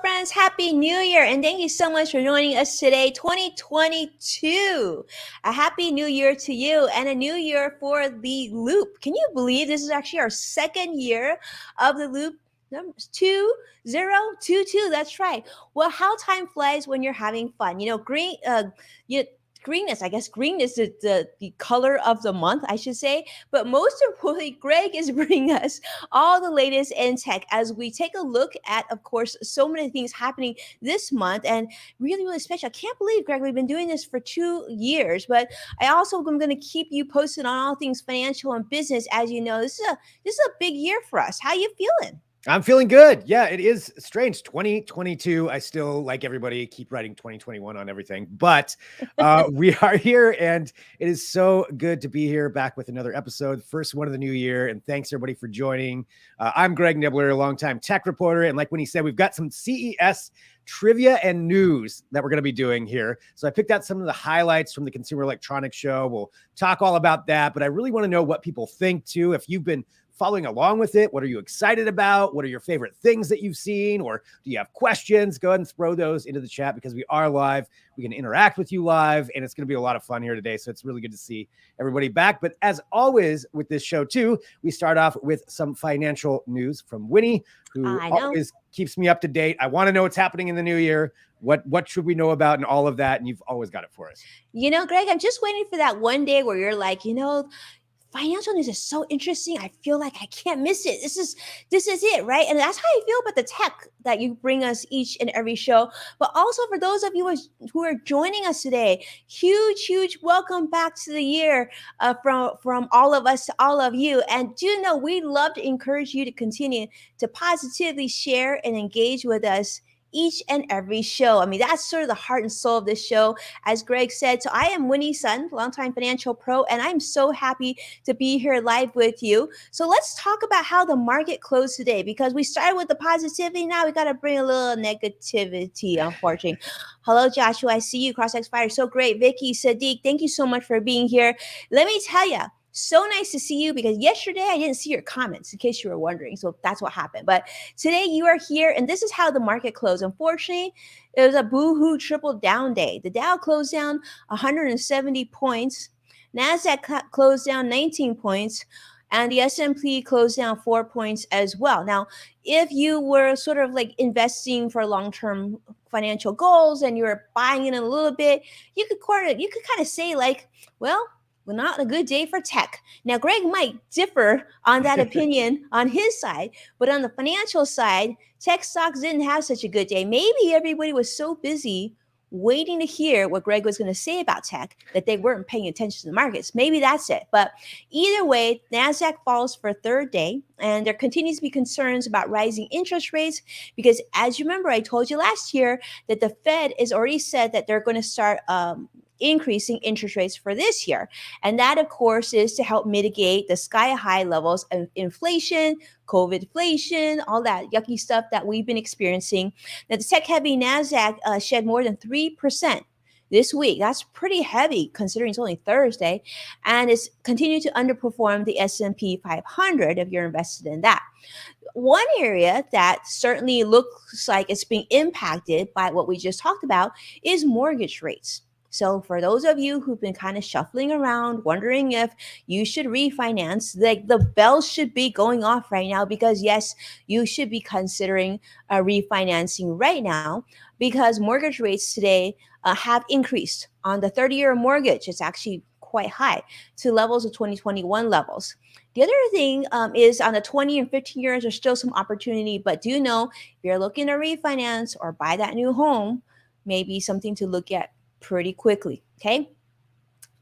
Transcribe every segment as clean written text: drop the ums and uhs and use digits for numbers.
friends. Happy New Year. And thank you so much for joining us today, 2022. A happy new year to you and a new year for the loop. Can you believe this is actually our second year of the loop? Number 2022. That's right. Well, how time flies when you're having fun. You, greenness. I guess green is the color of the month, I should say. But most importantly, Greg is bringing us all the latest in tech as we take a look at, of course, so many things happening this month and really, really special. I can't believe, Greg, we've been doing this for 2 years, but I also am going to keep you posted on all things financial and business. As you know, this is a big year for us. How you feeling? I'm feeling good. Yeah, it is strange. 2022. I still, like everybody, keep writing 2021 on everything, but we are here and it is so good to be here back with another episode, first one of the new year. And thanks everybody for joining. I'm Greg Nibbler, a longtime tech reporter. And like when he said, we've got some CES trivia and news that we're going to be doing here. So I picked out some of the highlights from the Consumer Electronics Show. We'll talk all about that, but I really want to know what people think too. If you've been following along with it, what are you excited about? What are your favorite things that you've seen? Or do you have questions? Go ahead and throw those into the chat because we are live. We can interact with you live and it's going to be a lot of fun here today. So it's really good to see everybody back. But as always with this show too, we start off with some financial news from Winnie, who always keeps me up to date. I want to know what's happening in the new year. What should we know about and all of that? And you've always got it for us. Greg, I'm just waiting for that one day where you're like, financial news is so interesting. I feel like I can't miss it. This is it, right? And that's how I feel about the tech that you bring us each and every show. But also for those of you who are joining us today, huge welcome back to the year from all of us to all of you. And do know we love to encourage you to continue to positively share and engage with us each and every show. I mean, that's sort of the heart and soul of this show, as Greg said. So I am Winnie Sun, longtime financial pro, and I'm so happy to be here live with you. So let's talk about how the market closed today, because we started with the positivity. Now we got to bring a little negativity, unfortunately. Hello, Joshua. I see you. CrossX Fire. So great. Vicky, Sadiq, thank you so much for being here. Let me tell you, so nice to see you, because yesterday I didn't see your comments, in case you were wondering. So that's what happened. But today you are here, and this is how the market closed. Unfortunately, it was a boo-hoo triple down day. The Dow closed down 170 points. NASDAQ closed down 19 points. And the S&P closed down 4 points as well. Now, if you were sort of like investing for long-term financial goals and you were buying in a little bit, you could kind of say like, well, not a good day for tech. Now, Greg might differ on that opinion on his side, but on the financial side, tech stocks didn't have such a good day. Maybe everybody was so busy waiting to hear what Greg was going to say about tech that they weren't paying attention to the markets. Maybe that's it. But either way, NASDAQ falls for a third day, and there continues to be concerns about rising interest rates because, as you remember, I told you last year that the Fed has already said that they're going to start increasing interest rates for this year. And that, of course, is to help mitigate the sky-high levels of inflation, COVIDflation, all that yucky stuff that we've been experiencing. Now, the tech-heavy NASDAQ shed more than 3% this week. That's pretty heavy considering it's only Thursday. And it's continued to underperform the S&P 500 if you're invested in that. One area that certainly looks like it's being impacted by what we just talked about is mortgage rates. So for those of you who've been kind of shuffling around, wondering if you should refinance, like the bells should be going off right now, because yes, you should be considering refinancing right now, because mortgage rates today have increased. On the 30-year mortgage, it's actually quite high to levels of 2021 levels. The other thing is on the 20 and 15 years, there's still some opportunity, but do know if you're looking to refinance or buy that new home, maybe something to look at pretty quickly, okay?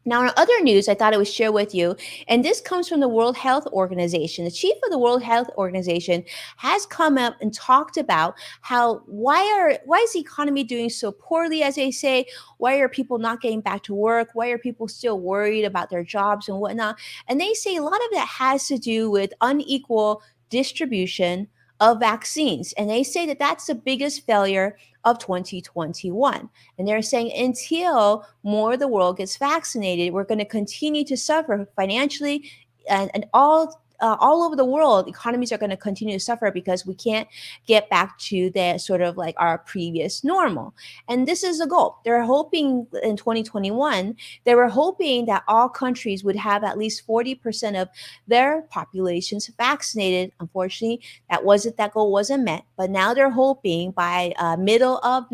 Now, on other news, I thought I would share with you, and this comes from the World Health Organization. The chief of the World Health Organization has come up and talked about how why is the economy doing so poorly, as they say? Why are people not getting back to work? Why are people still worried about their jobs and whatnot? And they say a lot of that has to do with unequal distribution of vaccines. And they say that that's the biggest failure of 2021. And they're saying until more of the world gets vaccinated, we're going to continue to suffer financially and all all over the world, economies are going to continue to suffer because we can't get back to the sort of like our previous normal. And this is the goal. They're hoping in 2021, they were hoping that all countries would have at least 40% of their populations vaccinated. Unfortunately, that goal wasn't met. But now they're hoping by middle of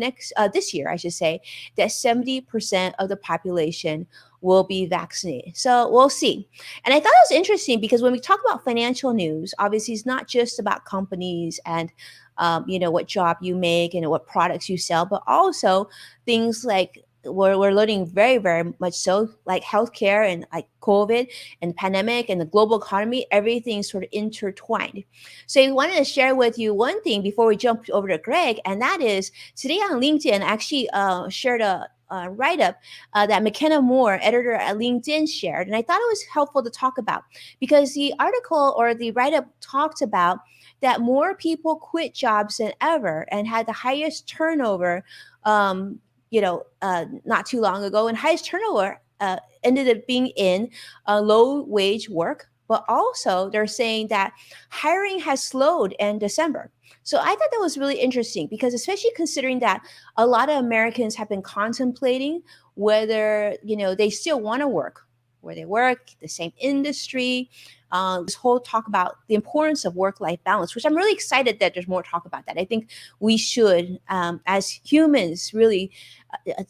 this year, I should say, that 70% of the population will be vaccinated. So we'll see. And I thought it was interesting because when we talk about financial news, obviously it's not just about companies and what job you make and what products you sell, but also things like we're learning very, very much so, like healthcare and like COVID and pandemic and the global economy, everything's sort of intertwined. So I wanted to share with you one thing before we jump over to Greg, and that is today on LinkedIn, I actually shared a write-up that McKenna Moore, editor at LinkedIn, shared. And I thought it was helpful to talk about because the article or the write-up talked about that more people quit jobs than ever and had the highest turnover, not too long ago. And highest turnover ended up being in low wage work. But also they're saying that hiring has slowed in December. So I thought that was really interesting because especially considering that a lot of Americans have been contemplating whether, they still want to work where they work, the same industry. This whole talk about the importance of work-life balance, which I'm really excited that there's more talk about that. I think we should, as humans, really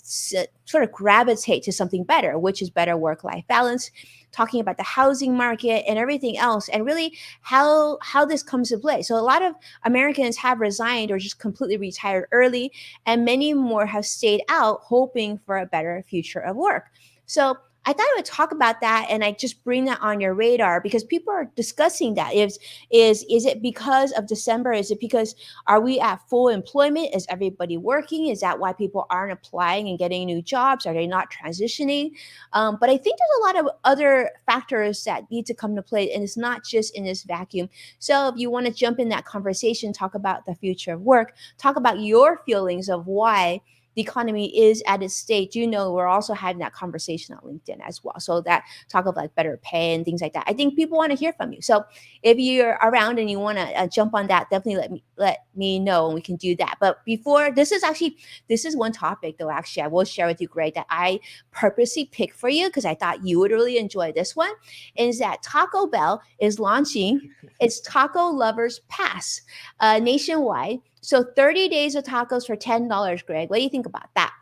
sort of gravitate to something better, which is better work-life balance, talking about the housing market and everything else, and really how this comes to play. So a lot of Americans have resigned or just completely retired early, and many more have stayed out hoping for a better future of work. So I thought I would talk about that, and I just bring that on your radar because people are discussing that. Is it because of December? Is it because are we at full employment? Is everybody working? Is that why people aren't applying and getting new jobs? Are they not transitioning? But I think there's a lot of other factors that need to come to play, and it's not just in this vacuum. So if you want to jump in that conversation, talk about the future of work, talk about your feelings of why the economy is at its state, we're also having that conversation on LinkedIn as well. So that talk of like better pay and things like that. I think people want to hear from you. So if you're around and you want to jump on that, definitely let me know and we can do that. But before, this is one topic though, actually, I will share with you, Greg, that I purposely picked for you because I thought you would really enjoy this one, is that Taco Bell is launching its Taco Lovers Pass nationwide. So 30 days of tacos for $10, Greg. What do you think about that?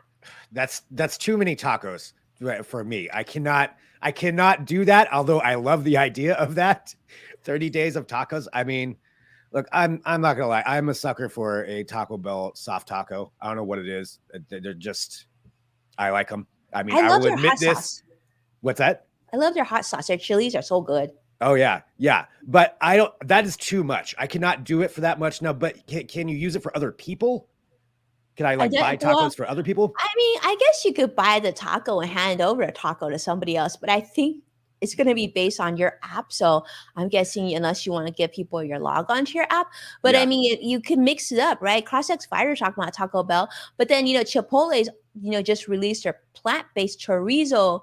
That's too many tacos for me. I cannot do that. Although I love the idea of that. 30 days of tacos. I mean, look, I'm not gonna lie. I'm a sucker for a Taco Bell soft taco. I don't know what it is. I like them. I mean, I will admit this. Sauce. What's that? I love their hot sauce. Their chilies are so good. Oh yeah. But that is too much. I cannot do it for that much now, but can you use it for other people? Can I buy tacos for other people? I mean, I guess you could buy the taco and hand over a taco to somebody else, but I think it's going to be based on your app. So I'm guessing unless you want to give people your log on to your app, but yeah. I mean, you can mix it up, right? CrossX Fighter talking about Taco Bell, but then, Chipotle's, just released their plant-based chorizo,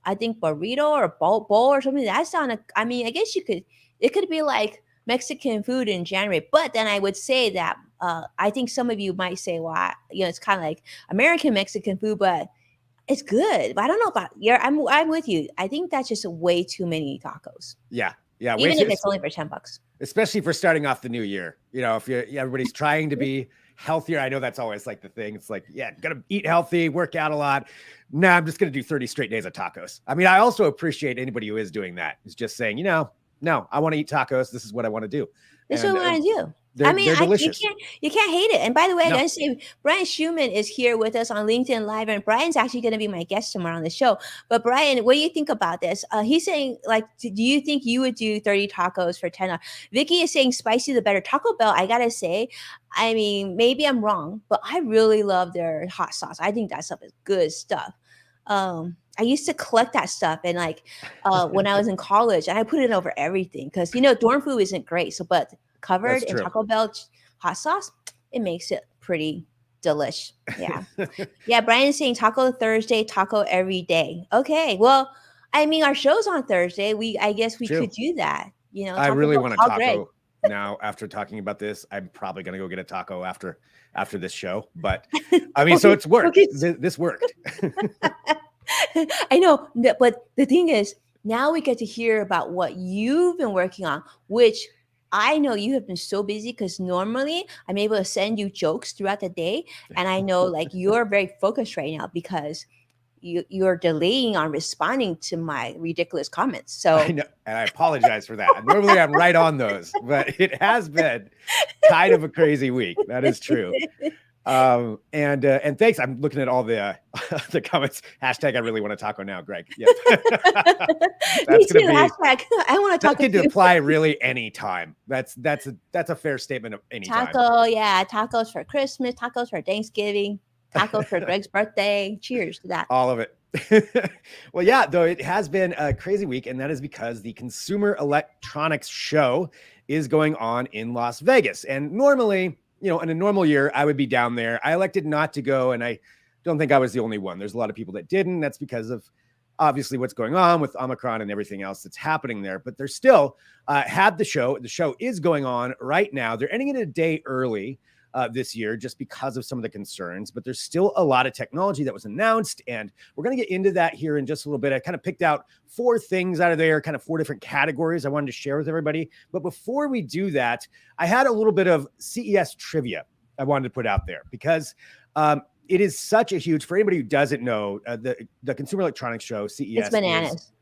I think burrito or bowl or something. That's on I guess it could be like Mexican food in January, but then I would say that I think some of you might say, well, it's kind of like American Mexican food, but it's good. But I don't know about I'm with you. I think that's just way too many tacos. Yeah. Even if it's only for $10. Especially for starting off the new year. If everybody's trying to be healthier. I know that's always like the thing. It's like, yeah, gotta eat healthy, work out a lot. Nah, I'm just gonna do 30 straight days of tacos. I mean, I also appreciate anybody who is doing that. Is just saying, no, I want to eat tacos. This is what I want to do. This is what I want to do. They're delicious. You can't hate it. And by the way, I gotta say, Brian Shuman is here with us on LinkedIn Live, and Brian's actually going to be my guest tomorrow on the show. But Brian, what do you think about this? He's saying, do you think you would do 30 tacos for $10? Vicky is saying spicy the better. Taco Bell, I gotta say, I mean, maybe I'm wrong, but I really love their hot sauce. I think that stuff is good stuff. I used to collect that stuff, and when I was in college, and I put it over everything because dorm food isn't great. So, but covered in Taco Bell hot sauce, it makes it pretty delish. Yeah. Yeah. Brian's saying taco Thursday, taco every day. Okay. Well, I mean, our show's on Thursday. I guess we could do that. I talk really about want a how Greg. taco now after talking about this. I'm probably going to go get a taco after this show. But I mean, so Okay, it's worked. okay. This worked. I know, but the thing is, now we get to hear about what you've been working on, which I know you have been so busy because normally I'm able to send you jokes throughout the day. And I know like you're very focused right now because you're delaying on responding to my ridiculous comments. I So know, and I apologize for that. Normally I'm right on those, but it has been kind of a crazy week. That is true. And thanks. I'm looking at all the the comments. Hashtag I really want to taco now, Greg. Yep. me That's gonna too. be Hashtag I want to that talk can to you. apply really any time. That's a fair statement of any time. Taco, yeah, tacos for Christmas, tacos for Thanksgiving, tacos for Greg's birthday. Cheers to that. All of it. Well, yeah, though it has been a crazy week, and that is because the Consumer Electronics Show is going on in Las Vegas. And normally, in a normal year, I would be down there. I elected not to go, and I don't think I was the only one. There's a lot of people that didn't. That's because of obviously what's going on with Omicron and everything else that's happening there. But they're still had the show. The show is going on right now. They're ending it a day early this year just because of some of the concerns, but there's still a lot of technology that was announced, and we're going to get into that here in just a little bit. I kind of picked out 4 things out of there, kind of 4 different categories I wanted to share with everybody. But before we do that, I had a little bit of CES trivia I wanted to put out there because it is such a huge, for anybody who doesn't know, the Consumer Electronics Show, CES, It's bananas.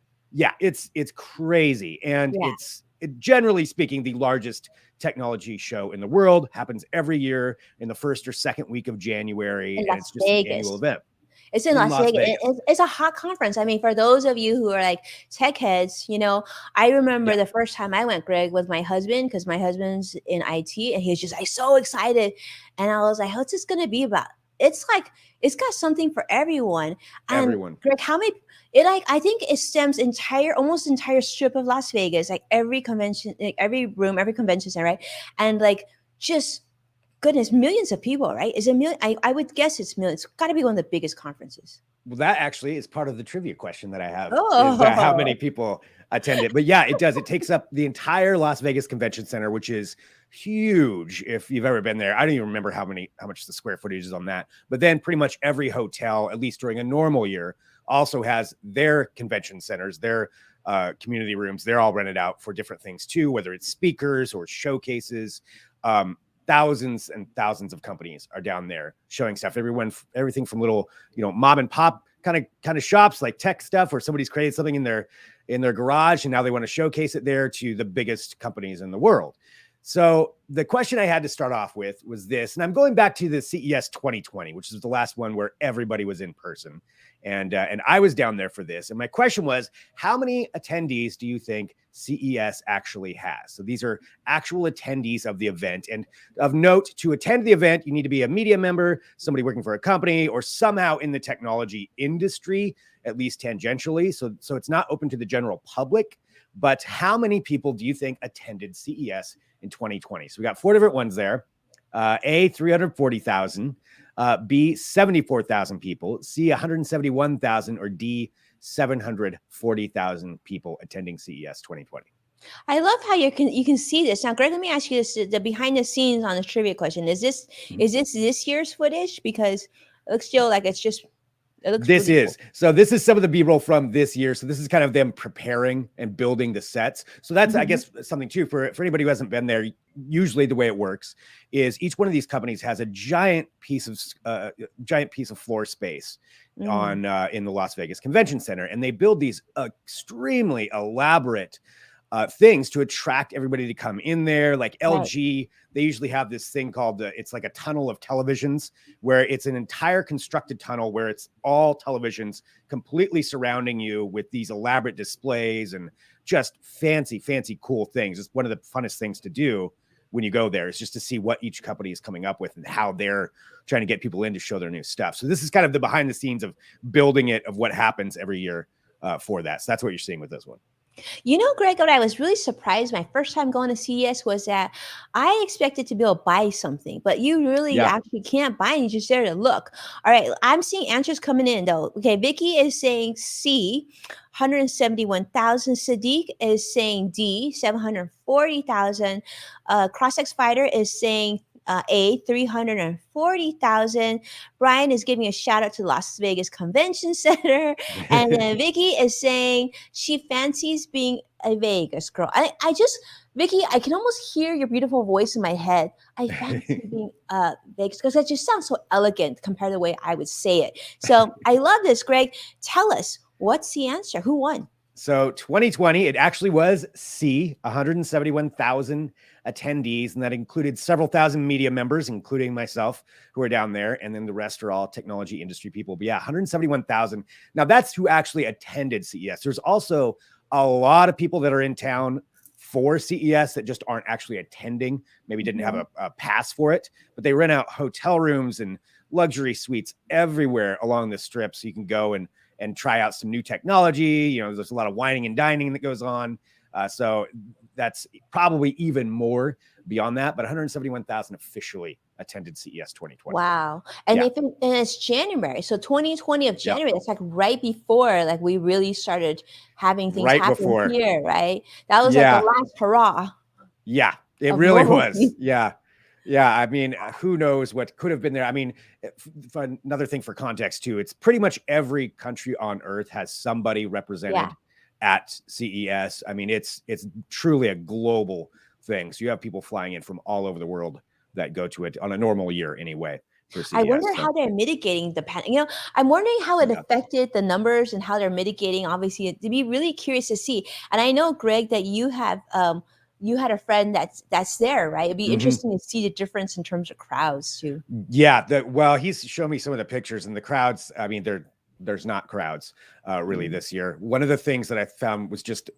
it's crazy. And it's generally speaking, the largest technology show in the world. Happens every year in the first or second week of January. In And it's just an annual event. It's in Las Vegas. It's a hot conference. I mean, for those of you who are like tech heads, I remember the first time I went, Greg, with my husband, because my husband's in IT, and he was just like so excited. And I was like, what's this going to be about? It's like, it's got something for everyone. And Everyone. Greg, I think it stems almost entire strip of Las Vegas, like every convention, like every room, every convention center, right? And like, just goodness, millions of people, right? Is it million? I would guess it's millions. It's got to be one of the biggest conferences. Well, that actually is part of the trivia question that I have. Oh. Is how many people attended? But yeah, it does. It takes up the entire Las Vegas Convention Center, which is huge. If you've ever been there, I don't even remember how much the square footage is on that. But then pretty much every hotel, at least during a normal year, also has their convention centers, their community rooms. They're all rented out for different things too, whether it's speakers or showcases. Thousands and thousands of companies are down there showing stuff. Everything from little, mom and pop kind of shops like tech stuff where somebody's created something in their garage and now they want to showcase it there, to the biggest companies in the world. So the question I had to start off with was this, and I'm going back to the CES 2020, which is the last one where everybody was in person. And I was down there for this. And my question was, how many attendees do you think CES actually has? So these are actual attendees of the event. And of note, to attend the event, you need to be a media member, somebody working for a company, or somehow in the technology industry, at least tangentially. So it's not open to the general public. But how many people do you think attended CES in 2020? So we got 4 different ones there. A, 340,000. B, 74,000 people. C, 171,000. Or D, 740,000 people attending CES 2020. I love how you can see this. Now, Greg, let me ask you this: the behind the scenes on the trivia question. Is this this year's footage? Because it looks still like it looks This is cool. So this is some of the B-roll from this year. So this is kind of them preparing and building the sets. So that's, I guess, something too for anybody who hasn't been there. Usually the way it works is each one of these companies has a giant piece of floor space on in the Las Vegas Convention Center, and they build these extremely elaborate things to attract everybody to come in there. Like LG, they usually have this thing called it's like a tunnel of televisions, where it's an entire constructed tunnel where it's all televisions completely surrounding you with these elaborate displays and just fancy cool things. It's one of the funnest things to do when you go there, is just to see what each company is coming up with and how they're trying to get people in to show their new stuff. So this is kind of the behind the scenes of building it, of what happens every year for that. So that's what you're seeing with this one. You know, Greg, what I was really surprised my first time going to CES was that I expected to be able to buy something, but you really Yeah. actually can't buy, you're just there to look. All right, I'm seeing answers coming in though. Okay, Vicky is saying C, 171,000. Sadiq is saying D, 740,000. CrossX Fighter is saying A, 340,000. Brian is giving a shout out to Las Vegas Convention Center. And then Vicky is saying she fancies being a Vegas girl. I just, Vicky, I can almost hear your beautiful voice in my head. I fancy being Vegas because that just sounds so elegant compared to the way I would say it. So I love this, Greg. Tell us, what's the answer? Who won? So 2020, it actually was C, 171,000 attendees, and that included several thousand media members, including myself, who are down there, and then the rest are all technology industry people. But yeah, 171,000. Now that's who actually attended CES. There's also a lot of people that are in town for CES that just aren't actually attending, maybe didn't have a pass for it, but they rent out hotel rooms and luxury suites everywhere along the strip, so you can go and try out some new technology. You know, there's a lot of whining and dining that goes on. So that's probably even more beyond that, but 171,000 officially attended CES 2020. Wow. And Yeah. and it's January. So 2020 of January, it's like right before like we really started having things Right happen before. here, right? That was Yeah. like the last hurrah. Yeah, it Of really normalcy. was. Yeah. Yeah. I mean, who knows what could have been there? I mean, another thing for context too, it's pretty much every country on earth has somebody represented Yeah. at CES. I mean, it's truly a global thing. So you have people flying in from all over the world that go to it on a normal year anyway. For CES, I wonder how they're mitigating the panic. You know, I'm wondering how it affected the numbers and how they're mitigating. Obviously, to be really curious to see. And I know, Greg, that you had a friend that's there, right? It'd be interesting to see the difference in terms of crowds too. Yeah, well, he's shown me some of the pictures and the crowds. I mean, there's not crowds really this year. One of the things that I found was just,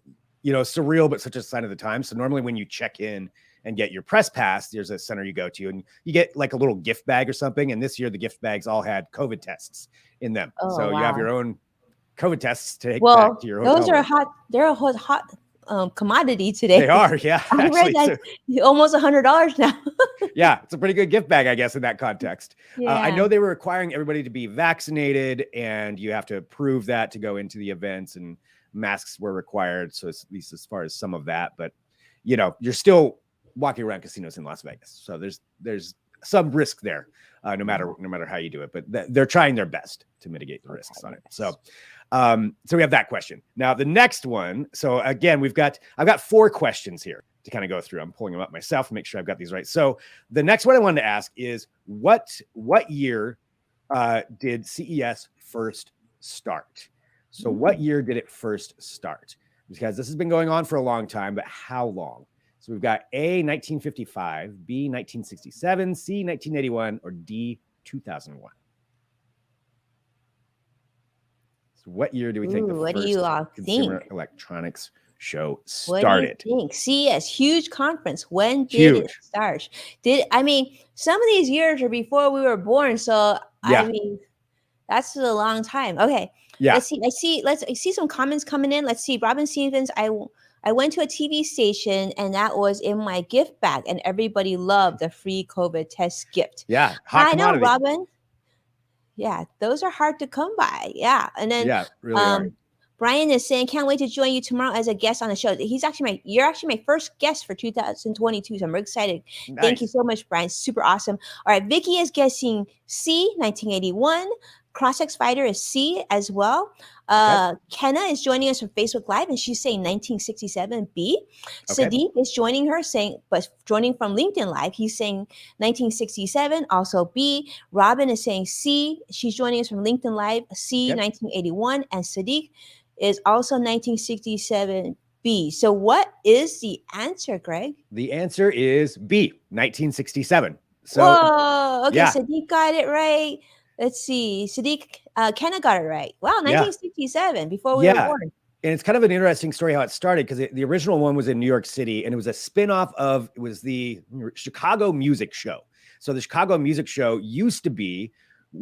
you know, surreal, but such a sign of the time. So normally when you check in and get your press pass, there's a center you go to and you get like a little gift bag or something. And this year the gift bags all had COVID tests in them. Oh, so you have your own COVID tests to take well, back to your hotel those are room. hot. They're a hot commodity today. They are, yeah. I read that almost $100 now. Yeah, it's a pretty good gift bag, I guess, in that context. Yeah. I know they were requiring everybody to be vaccinated, and you have to prove that to go into the events, and masks were required. So at least as far as some of that, but you know, you're still walking around casinos in Las Vegas, so there's some risk there, no matter how you do it. But they're trying their best to mitigate the risks on it. So we have that question. Now the next one. So again, I've got 4 questions here to kind of go through. I'm pulling them up myself to make sure I've got these right. So the next one I wanted to ask is what year did CES first start? So what year did it first start? Because this has been going on for a long time, but how long? So we've got A, 1955, B, 1967, C, 1981, or D, 2001. So what year do we think the first Consumer Electronics Show started? What do you think? CES, huge conference. When did it start? Some of these years are before we were born. So I mean, that's a long time. Okay. Yeah. Let's see. I see some comments coming in. Let's see. Robin Stevens, I went to a TV station and that was in my gift bag, and everybody loved the free COVID test gift. Yeah. I know, Robin. Yeah, those are hard to come by. Yeah. And then really Brian is saying, can't wait to join you tomorrow as a guest on the show. You're actually my first guest for 2022. So I'm very excited. Nice. Thank you so much, Brian. Super awesome. All right. Vicky is guessing C, 1981. CrossX Fighter is C as well. Kenna is joining us from Facebook Live, and she's saying 1967 B. Sadiq is joining her, joining from LinkedIn Live. He's saying 1967, also B. Robin is saying C. She's joining us from LinkedIn Live, C, 1981. And Sadiq is also 1967 B. So what is the answer, Greg? The answer is B, 1967. So, whoa. Okay, Sadiq got it right. Let's see. Sadiq, Kenna got it right. Wow, 1967, before we were born. And it's kind of an interesting story how it started, because the original one was in New York City, and it was a spinoff of, it was the Chicago Music Show. So the Chicago Music Show used to be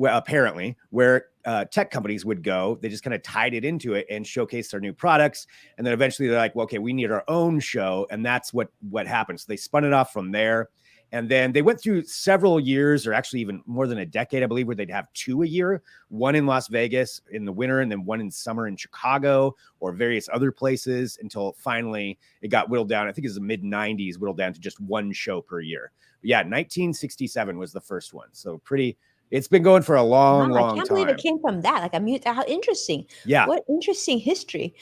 apparently, where tech companies would go. They just kind of tied it into it and showcased their new products. And then eventually they're like, well, okay, we need our own show. And that's what happened. So they spun it off from there. And then they went through several years, or actually even more than a decade, I believe, where they'd have 2 a year, one in Las Vegas in the winter and then one in summer in Chicago or various other places, until finally it got whittled down. I think it was the mid 90s, whittled down to just 1 show per year. But yeah, 1967 was the first one. So it's been going for a long I can't time. believe it came from that. Like, I mean, how interesting. Yeah. What interesting history.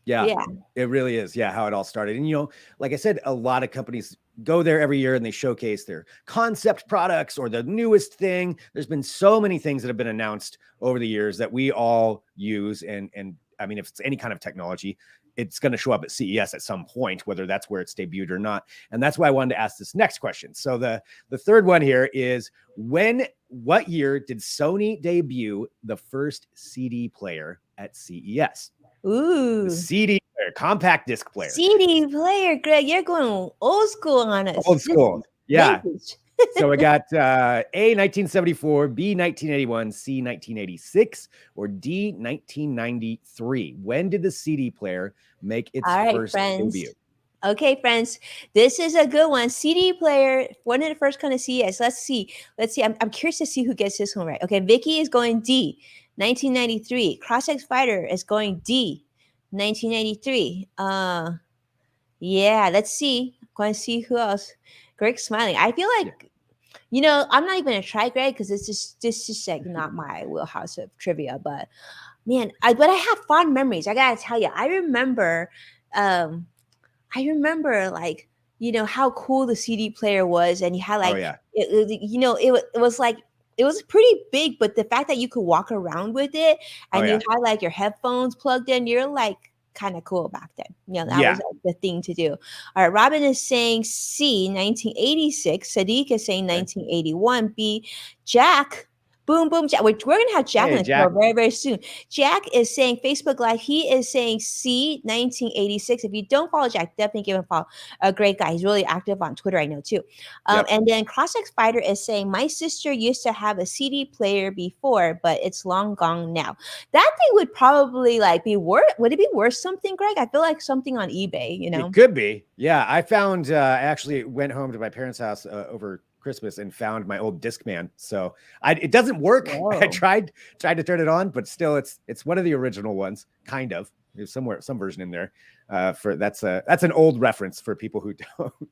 Yeah, it really is. Yeah, how it all started. And, like I said, a lot of companies go there every year and they showcase their concept products or the newest thing. There's been so many things that have been announced over the years that we all use. And I mean, if it's any kind of technology, it's going to show up at CES at some point, whether that's where it's debuted or not. And that's why I wanted to ask this next question. So the third one here is, what year did Sony debut the first CD player at CES? Ooh. The CD player, compact disc player. CD player, Greg, you're going old school on us. Old school. Yeah. Vintage. So we got A, 1974, B, 1981, C, 1986, or D, 1993. When did the CD player make its first debut? Okay, friends, this is a good one. CD player, when did it first come to CES? Let's see. I'm curious to see who gets this one right. Okay, Vicky is going D, 1993. Cross-X Fighter is going D, 1983. Yeah, let's see. Going to see who else. Greg's smiling. I feel like, I'm not even gonna try, Greg, because this is like not my wheelhouse of trivia. But man, but I have fond memories. I gotta tell you, I remember like, how cool the CD player was, and you had like, it was pretty big, but the fact that you could walk around with it and you had like your headphones plugged in, you're like kind of cool back then. That was like the thing to do. All right, Robin is saying C, 1986. Sadiq is saying 1981. B, Jack. Boom, boom, Jack. We're going to have Jack in the show very, very soon. Jack is saying Facebook Live. He is saying C, 1986. If you don't follow Jack, definitely give him a follow. A great guy. He's really active on Twitter, I know, too. And then Cross-X Fighter is saying, my sister used to have a CD player before, but it's long gone now. That thing would probably like be worth, would it be worth something, Greg? I feel like something on eBay, It could be. Yeah, I found, I actually went home to my parents' house over Christmas and found my old Discman. So it doesn't work. Whoa. I tried to turn it on, but still it's one of the original ones, kind of. There's some version in there. That's an old reference for people who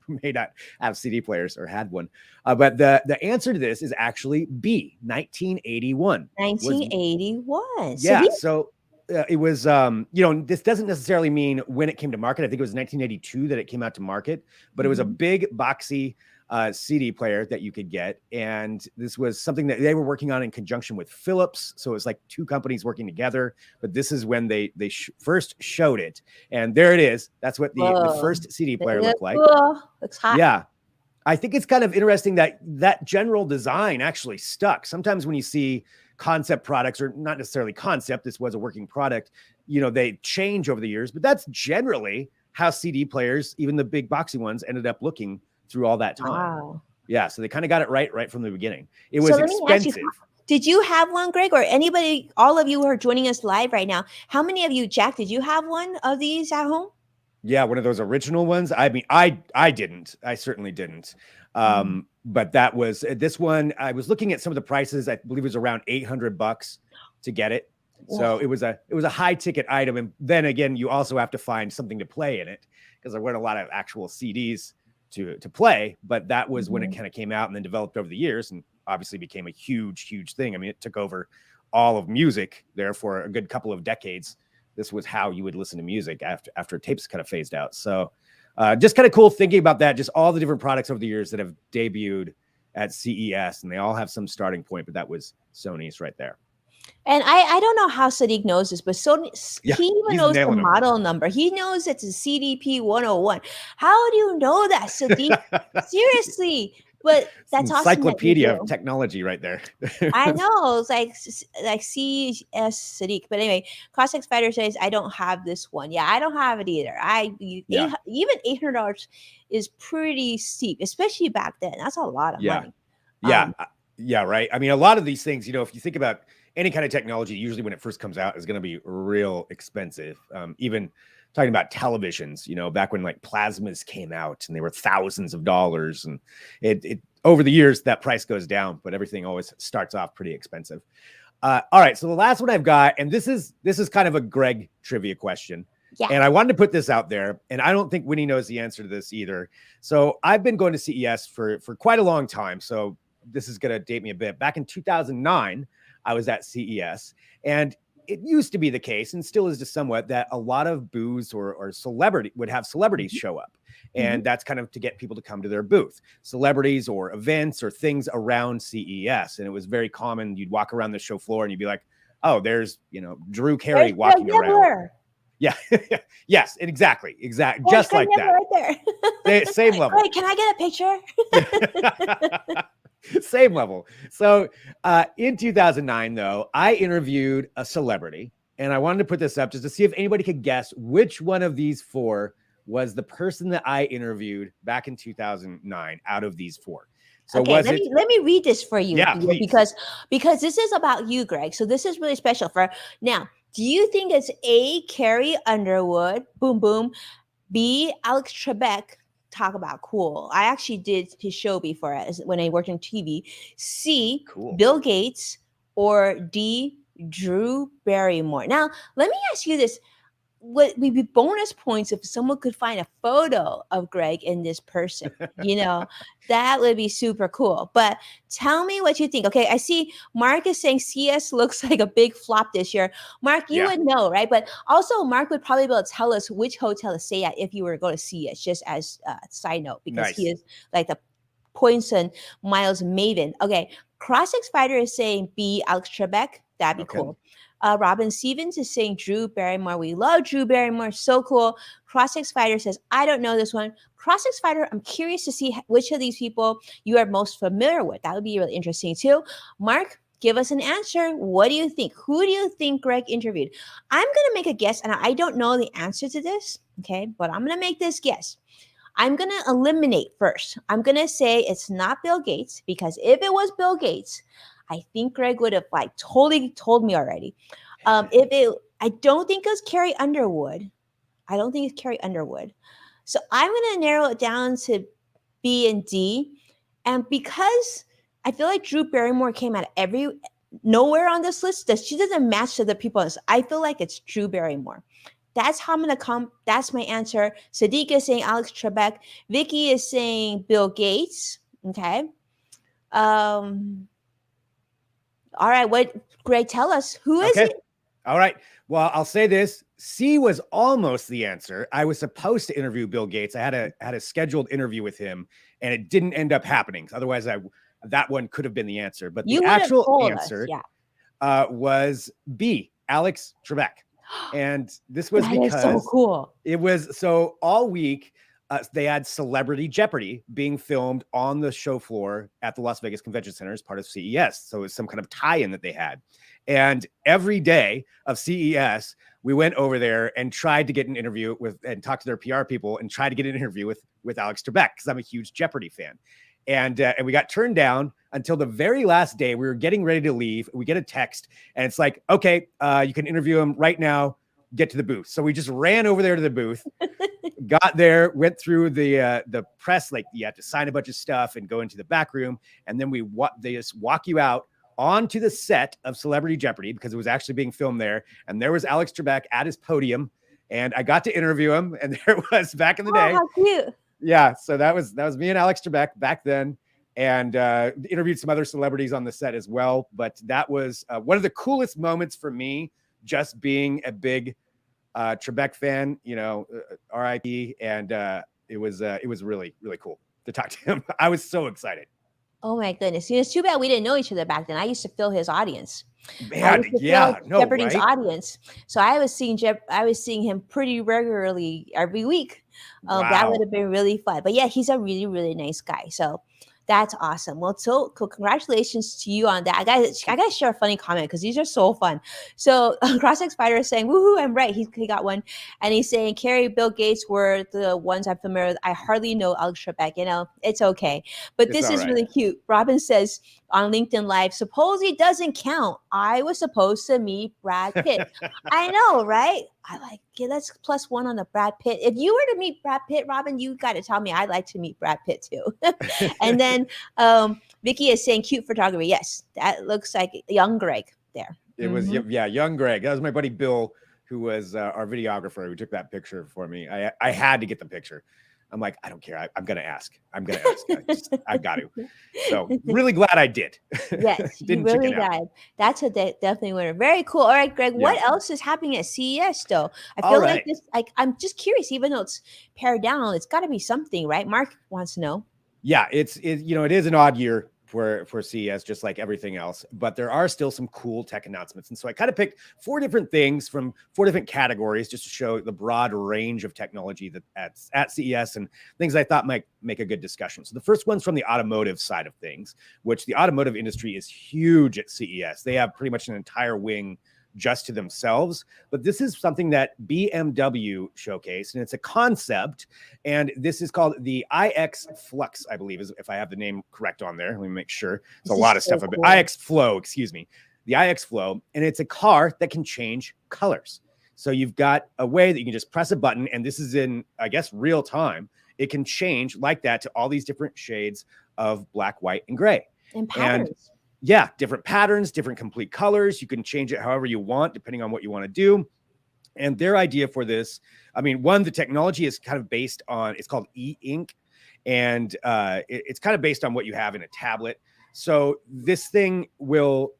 may not have CD players or had one. But the answer to this is actually B, 1981. 1981. Yeah. So it was, this doesn't necessarily mean when it came to market. I think it was 1982 that it came out to market, but it was a big boxy CD player that you could get. And this was something that they were working on in conjunction with Philips. So it was like 2 companies working together, but this is when they first showed it. And there it is. That's what the first CD player looked like. Looks hot. Yeah. I think it's kind of interesting that general design actually stuck. Sometimes when you see concept products, or not necessarily concept, this was a working product, they change over the years, but that's generally how CD players, even the big boxy ones, ended up looking through all that time. Wow. Yeah, so they kind of got it right from the beginning. It was expensive. Did you have one, Greg, or anybody, all of you who are joining us live right now? How many of you, Jack, did you have one of these at home? Yeah, one of those original ones. I mean, I didn't. I certainly didn't. But that was this one. I was looking at some of the prices. I believe it was around $800 to get it. So it was a high ticket item. And then again, you also have to find something to play in it, because there weren't a lot of actual CDs to play. But that was when it kind of came out and then developed over the years, and obviously became a huge thing. I mean, it took over all of music there for a good couple of decades. This was how you would listen to music after tapes kind of phased out. So just kind of cool thinking about that, just all the different products over the years that have debuted at CES, and they all have some starting point, but that was Sony's right there. And I don't know how Sadiq knows this, but Sony, he even knows the model number. He knows it's a CDP 101. How do you know that, Sadiq? Seriously. But that's awesome. Encyclopedia of technology right there. I know. It's like CS Sadiq. But anyway, Cross-X Fighter says, I don't have this one. Yeah, I don't have it either. Even $800 is pretty steep, especially back then. That's a lot of money. Yeah. Yeah, right. I mean, a lot of these things, if you think about any kind of technology, usually when it first comes out is going to be real expensive. Even talking about televisions, back when like plasmas came out and they were thousands of dollars, and it over the years that price goes down, but everything always starts off pretty expensive. All right, so the last one I've got, and this is kind of a Greg trivia question. Yeah. And I wanted to put this out there, and I don't think Winnie knows the answer to this either. So I've been going to CES for quite a long time. So this is going to date me a bit. Back in 2009, I was at CES, and it used to be the case, and still is to somewhat, that a lot of booths or celebrity would have celebrities show up. And that's kind of to get people to come to their booth, celebrities or events or things around CES. And it was very common. You'd walk around the show floor and you'd be like, oh, there's, Drew Carey walking around. Yeah. Yes, exactly. Just like that. Right there. Same level. Wait, can I get a picture? Same level. So in 2009, though, I interviewed a celebrity, and I wanted to put this up just to see if anybody could guess which one of these four was the person that I interviewed back in 2009 out of these four. So okay, let me read this for you. Yeah, because this is about you, Greg. So this is really special for now. Do you think it's A, Carrie Underwood, boom, boom, B, Alex Trebek, talk about cool. I actually did his show before when I worked on TV. C, cool. Bill Gates, or D, Drew Barrymore. Now, let me ask you this. What would be bonus points if someone could find a photo of Greg in this person? That would be super cool. But tell me what you think. Okay, I see Mark is saying CS looks like a big flop this year. Mark, you would know, right? But also Mark would probably be able to tell us which hotel to stay at if you were to go to CS, just as a side note, because he is like the points and miles maven. Okay, CrossX Fighter is saying B, Alex Trebek. That'd be cool. Robin Stevens is saying Drew Barrymore. We love Drew Barrymore. So cool. CrossX Fighter says, I don't know this one. CrossX Fighter, I'm curious to see which of these people you are most familiar with. That would be really interesting too. Mark, give us an answer. What do you think? Who do you think Greg interviewed? I'm going to make a guess, and I don't know the answer to this, okay? But I'm going to make this guess. I'm going to eliminate first. I'm going to say it's not Bill Gates, because if it was Bill Gates, I think Greg would have totally told me already. I don't think it was Carrie Underwood. I don't think it's Carrie Underwood. So I'm going to narrow it down to B and D. And because I feel like Drew Barrymore came out nowhere on this list, that she doesn't match to the people on this. I feel like it's Drew Barrymore. That's how I'm going to come. That's my answer. Sadiq is saying Alex Trebek. Vicky is saying Bill Gates. Okay. All right, Greg, tell us, who is it? All right. Well, I'll say this. C was almost the answer. I was supposed to interview Bill Gates. I had a scheduled interview with him, and it didn't end up happening. Otherwise, that one could have been the answer. But the actual answer was B, Alex Trebek. And this was because so cool. It was so all week. They had Celebrity Jeopardy being filmed on the show floor at the Las Vegas Convention Center as part of CES. So it was some kind of tie-in that they had. And every day of CES, we went over there and tried to get an interview and talk to their PR people and try to get an interview with Alex Trebek, because I'm a huge Jeopardy fan. And we got turned down until the very last day. We were getting ready to leave. We get a text, and it's like, okay, you can interview him right now. Get to the booth. So we just ran over there to the booth, got there, went through the press, like you had to sign a bunch of stuff and go into the back room. And then they just walk you out onto the set of Celebrity Jeopardy, because it was actually being filmed there. And there was Alex Trebek at his podium, and I got to interview him. And there was back in the day. How cute. Yeah. So that was me and Alex Trebek back then, and interviewed some other celebrities on the set as well. But that was one of the coolest moments for me, just being a big Trebek fan, RIP, and it was really, really cool to talk to him. I was so excited. Oh my goodness! It's too bad we didn't know each other back then. I used to fill his audience. Man, Jeopardy's audience. So I was seeing him pretty regularly every week. Wow. That would have been really fun. But yeah, he's a really, really nice guy. So that's awesome. Well, so congratulations to you on that. I gotta share a funny comment, because these are so fun. So CrossX Spider is saying, woohoo, I'm right. He got one. And he's saying Carrie, Bill Gates were the ones I'm familiar with. I hardly know Alex Trebek. It's okay. But this is really cute. Robin says, on LinkedIn Live supposedly doesn't count. I was supposed to meet Brad Pitt. I know, right? I like, okay, let's +1 on the Brad Pitt. If you were to meet Brad Pitt, Robin, you got to tell me I'd like to meet Brad Pitt too. And then Vicky is saying cute photography. Yes, that looks like young Greg there. It was, yeah, young Greg. That was my buddy Bill, who was our videographer, who took that picture for me. I had to get the picture. I'm like, I don't care. I'm going to ask. I'm going to ask. I got to. So really glad I did. Yes, you really did. That's a definitely winner. Very cool. All right, Greg, what else is happening at CES though? I feel like this, like, I'm just curious, even though it's pared down, it's got to be something, right? Mark wants to know. Yeah, it is an odd year for CES, just like everything else, but there are still some cool tech announcements. And so I kind of picked 4 different things from 4 different categories just to show the broad range of technology that at CES and things I thought might make a good discussion. So the first one's from the automotive side of things, which the automotive industry is huge at CES. They have pretty much an entire wing just to themselves, but this is something that BMW showcased, and it's a concept, and this is called the iX Flux, I believe, is if I have the name correct on there. Let me make sure. It's a lot of stuff. Cool. iX Flow, excuse me, the iX Flow, and it's a car that can change colors. So you've got a way that you can just press a button, and this is in, I guess, real time. It can change like that to all these different shades of black, white, and gray. And patterns. Yeah, different patterns, different complete colors. You can change it however you want, depending on what you want to do. And their idea for this, I mean, one, the technology is kind of based on, it's called e-ink, and it's kind of based on what you have in a tablet. So this thing will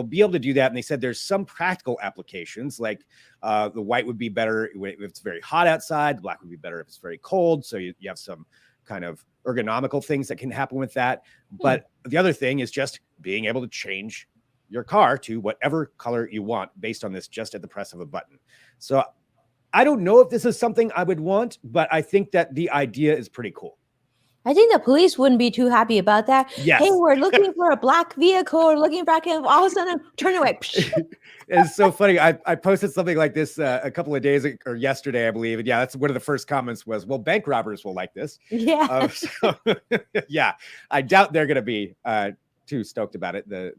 be able to do that. And they said there's some practical applications, like the white would be better if it's very hot outside. The black would be better if it's very cold. So you have some kind of ergonomical things that can happen with that. But the other thing is just being able to change your car to whatever color you want based on this just at the press of a button. So I don't know if this is something I would want, but I think that the idea is pretty cool. I think the police wouldn't be too happy about that. Yes. Hey, we're looking for a black vehicle. We're looking back, and all of a sudden, turn away. It's so funny. I posted something like this a couple of days or yesterday, I believe. And yeah, that's one of the first comments was, well, bank robbers will like this. Yeah. Yeah, I doubt they're going to be too stoked about it, the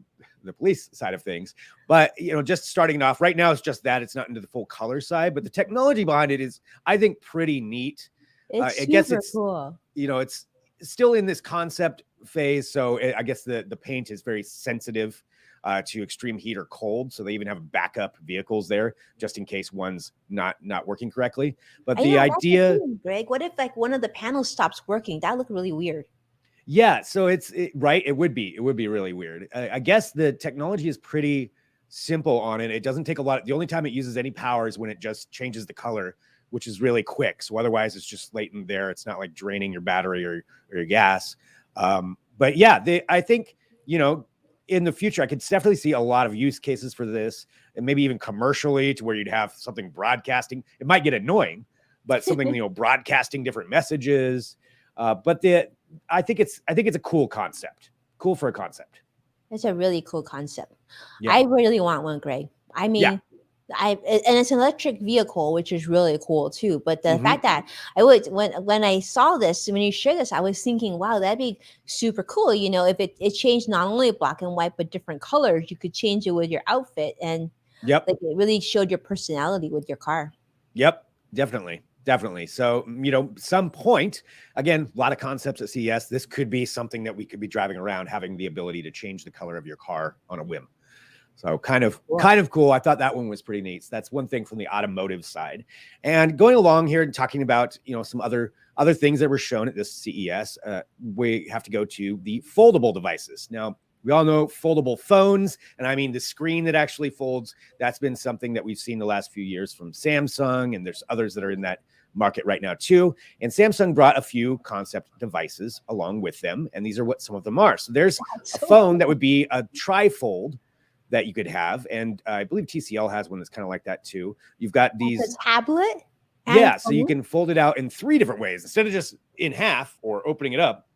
police side of things. But, just starting off right now, it's just that it's not into the full color side, but the technology behind it is, I think, pretty neat. It's I guess it's cool. It's still in this concept phase. So I guess the paint is very sensitive to extreme heat or cold. So they even have backup vehicles there just in case one's not working correctly. But the idea, Greg, what if like one of the panels stops working? That look really weird. Yeah. So right. It would be really weird. I guess the technology is pretty simple on it. It doesn't take a lot. The only time it uses any power is when it just changes the color, which is really quick. So otherwise it's just latent there. It's not like draining your battery or your gas. But yeah, I think, in the future, I could definitely see a lot of use cases for this, and maybe even commercially, to where you'd have something broadcasting. It might get annoying, but something, broadcasting different messages. But I think it's a cool concept. Cool for a concept. It's a really cool concept. Yeah. I really want one, Greg. I mean, yeah. And it's an electric vehicle, which is really cool too. But the fact that when I saw this, when you shared this, I was thinking, wow, that'd be super cool. If it changed not only black and white, but different colors, you could change it with your outfit. And like it really showed your personality with your car. Yep, definitely. So, some point, again, a lot of concepts at CES, this could be something that we could be driving around, having the ability to change the color of your car on a whim. So kind of cool. I thought that one was pretty neat. So that's one thing from the automotive side. And going along here and talking about, some other things that were shown at this CES, we have to go to the foldable devices. Now, we all know foldable phones, and I mean the screen that actually folds. That's been something that we've seen the last few years from Samsung, and there's others that are in that market right now too. And Samsung brought a few concept devices along with them, and these are what some of them are. So there's a phone that would be a trifold that you could have, and I believe TCL has one that's kind of like that too. You've got these a tablet. So you can fold it out in 3 different ways instead of just in half or opening it up.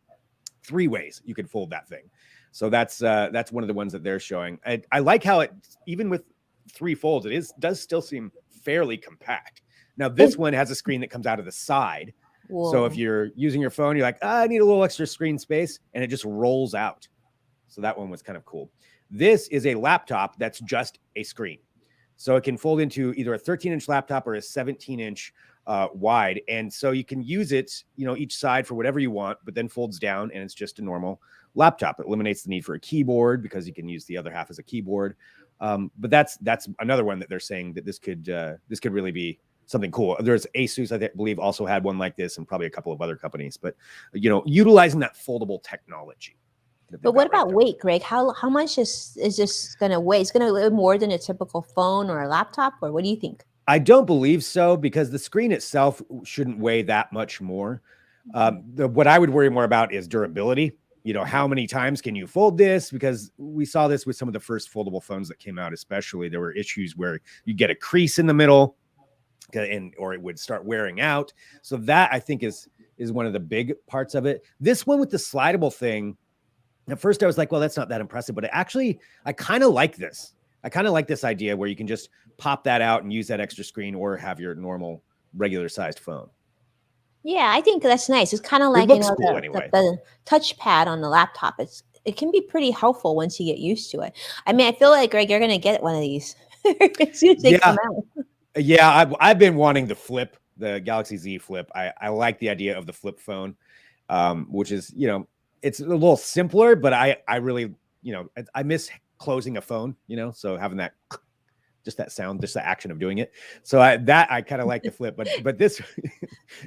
3 ways you could fold that thing. So that's one of the ones that they're showing. I like how it, even with 3 folds, does still seem fairly compact. Now this one has a screen that comes out of the side. Whoa. So if you're using your phone, you're like, I need a little extra screen space, and it just rolls out. So that one was kind of cool. This is a laptop that's just a screen. So it can fold into either a 13-inch laptop or a 17-inch wide. And so you can use it, each side for whatever you want, but then folds down and it's just a normal laptop. It eliminates the need for a keyboard because you can use the other half as a keyboard. But that's another one that they're saying that this could really be something cool. There's Asus, I believe, also had one like this, and probably a couple of other companies. But utilizing that foldable technology. But what about weight, Greg? How much is this going to weigh? It's going to weigh more than a typical phone or a laptop, or what do you think? I don't believe so, because the screen itself shouldn't weigh that much more. What I would worry more about is durability. How many times can you fold this? Because we saw this with some of the first foldable phones that came out, especially. There were issues where you get a crease in the middle or it would start wearing out. So that, I think, is one of the big parts of it. This one with the slidable thing, at first I was like, well, that's not that impressive, but I kind of like this. I kind of like this idea where you can just pop that out and use that extra screen, or have your normal regular sized phone. Yeah, I think that's nice. It's kind of like cool anyway. the touchpad on the laptop. It can be pretty helpful once you get used to it. I mean, I feel like, Greg, you're gonna get one of these as soon as they come out. Yeah, I've been wanting the Galaxy Z Flip. I like the idea of the flip phone, which is, it's a little simpler, but I really, I miss closing a phone, so having that, just that sound, just the action of doing it. So I kind of like the flip, but this,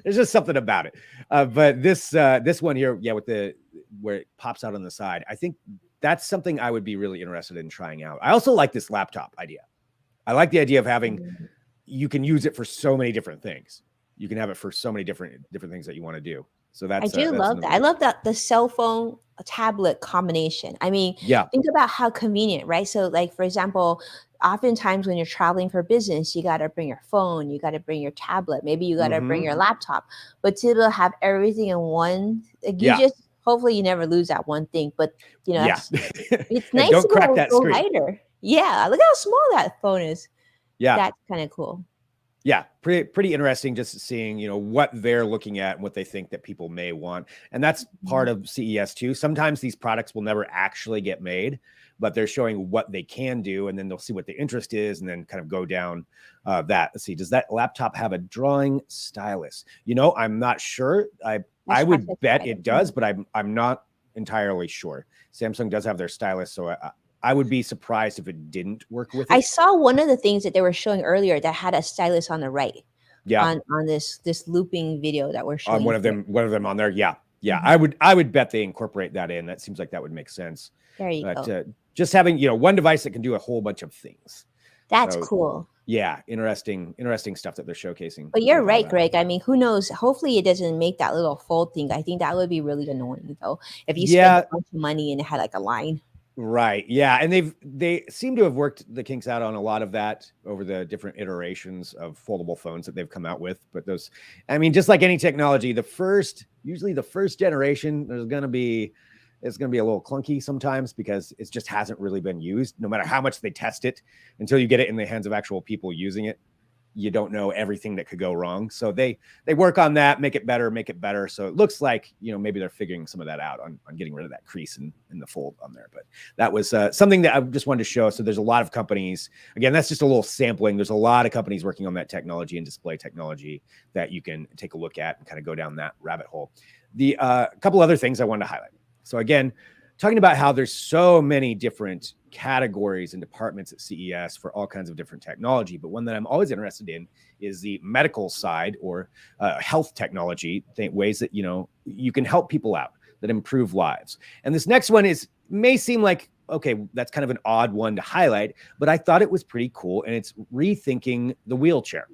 there's just something about it. But this one here, with where it pops out on the side, I think that's something I would be really interested in trying out. I also like this laptop idea. I like the idea of having, you can use it for so many different things. You can have it for so many different things that you want to do. So I do love that. I love that the cell phone tablet combination. I mean, think about how convenient, right? So, like, for example, oftentimes when you're traveling for business, you got to bring your phone, you got to bring your tablet, maybe you got to bring your laptop. But to be able to have everything in one, hopefully you never lose that one thing. But it's nice don't to crack that screen. Lighter. Yeah, look how small that phone is. Yeah, that's kind of cool. Yeah, pretty interesting, just seeing, what they're looking at and what they think that people may want. And that's part of CES too. Sometimes these products will never actually get made, but they're showing what they can do, and then they'll see what the interest is, and then kind of go down that. Let's see, does that laptop have a drawing stylus? I'm not sure. I would bet it does, but I'm not entirely sure. Samsung does have their stylus, so I would be surprised if it didn't work with it. I saw one of the things that they were showing earlier that had a stylus on the right. Yeah. On this looping video that we're showing. On one of them on there. Yeah. Yeah. I would bet they incorporate that in. That seems like that would make sense. There you go. Just having, one device that can do a whole bunch of things. That's cool. Yeah. Interesting stuff that they're showcasing. But you're right, Greg. I mean, who knows? Hopefully it doesn't make that little fold thing. I think that would be really annoying, though. If you spend a bunch of money and it had like a line. Right. Yeah. And they seem to have worked the kinks out on a lot of that over the different iterations of foldable phones that they've come out with. But just like any technology, usually the first generation, it's going to be a little clunky sometimes, because it just hasn't really been used. No matter how much they test it, until you get it in the hands of actual people using it, you don't know everything that could go wrong. So they work on that, make it better. So it looks like, maybe they're figuring some of that out on getting rid of that crease in the fold on there. But that was something that I just wanted to show. So there's a lot of companies, again, that's just a little sampling. There's a lot of companies working on that technology and display technology that you can take a look at and kind of go down that rabbit hole. The couple other things I wanted to highlight. So again, talking about how there's so many different categories and departments at CES for all kinds of different technology. But one that I'm always interested in is the medical side, or health technology, ways that, you can help people out, that improve lives. And this next one may seem like, okay, that's kind of an odd one to highlight, but I thought it was pretty cool. And it's rethinking the wheelchair,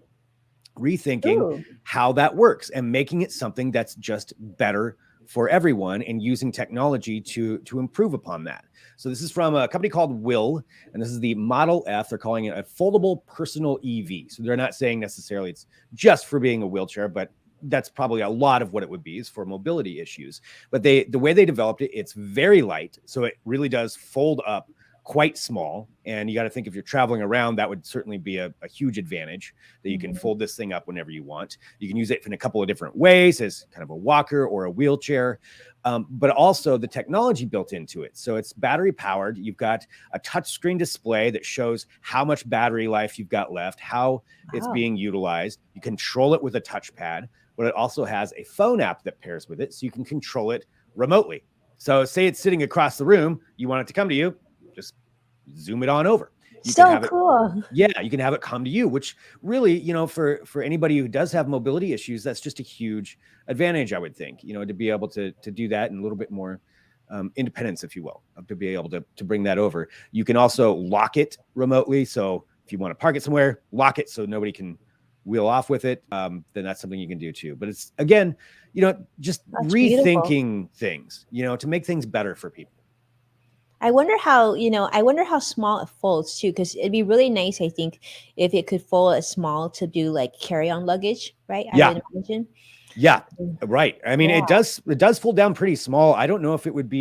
rethinking how that works and making it something that's just better for everyone, and using technology to improve upon that. So this is from a company called Will, and this is the Model F. They're calling it a foldable personal EV. So they're not saying necessarily it's just for being a wheelchair, but that's probably a lot of what it would be, is for mobility issues. But the way they developed it, it's very light, so it really does fold up quite small. And you got to think if you're traveling around, that would certainly be a huge advantage that you can fold this thing up whenever you want. You can use it in a couple of different ways as kind of a walker or a wheelchair, but also the technology built into it. So it's battery powered. You've got a touchscreen display that shows how much battery life you've got left, how it's being utilized. You control it with a touchpad, but it also has a phone app that pairs with it, so you can control it remotely. So say it's sitting across the room, you want it to come to you, just zoom it on over. You So can have cool. Yeah, you can have it come to you, which really, you know, for anybody who does have mobility issues, that's just a huge advantage, I would think, you know, to be able to do that and a little bit more independence, if you will, to be able to bring that over. You can also lock it remotely. So if you want to park it somewhere, lock it so nobody can wheel off with it, then that's something you can do too. But it's, again, you know, just That's rethinking things, you know, to make things better for people. I wonder how, I wonder how small it folds too, because it'd be really nice, I think, if it could fold as small to do like carry-on luggage, right? I Yeah. would imagine. Yeah, right. I mean, Yeah. it does fold down pretty small. I don't know if it would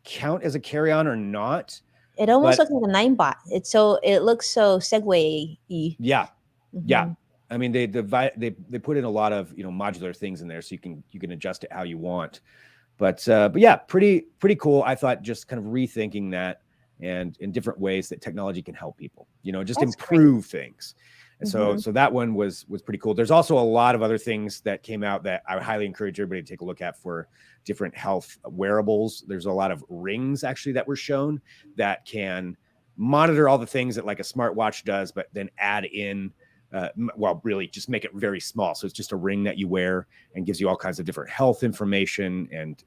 count as a carry-on or not. It almost But- looks like a 9-bot. It looks so Segway-y. Yeah. Yeah. Mhm. I mean, they put in a lot of, you know, modular things in there, so you can adjust it how you want. But yeah, pretty cool. I thought just kind of rethinking that and in different ways that technology can help people, you know, just That's improve things. And Mhm. so that one was pretty cool. There's also a lot of other things that came out that I would highly encourage everybody to take a look at for different health wearables. There's a lot of rings actually that were shown that can monitor all the things that like a smartwatch does, but then add in well, really just make it very small. So it's just a ring that you wear and gives you all kinds of different health information and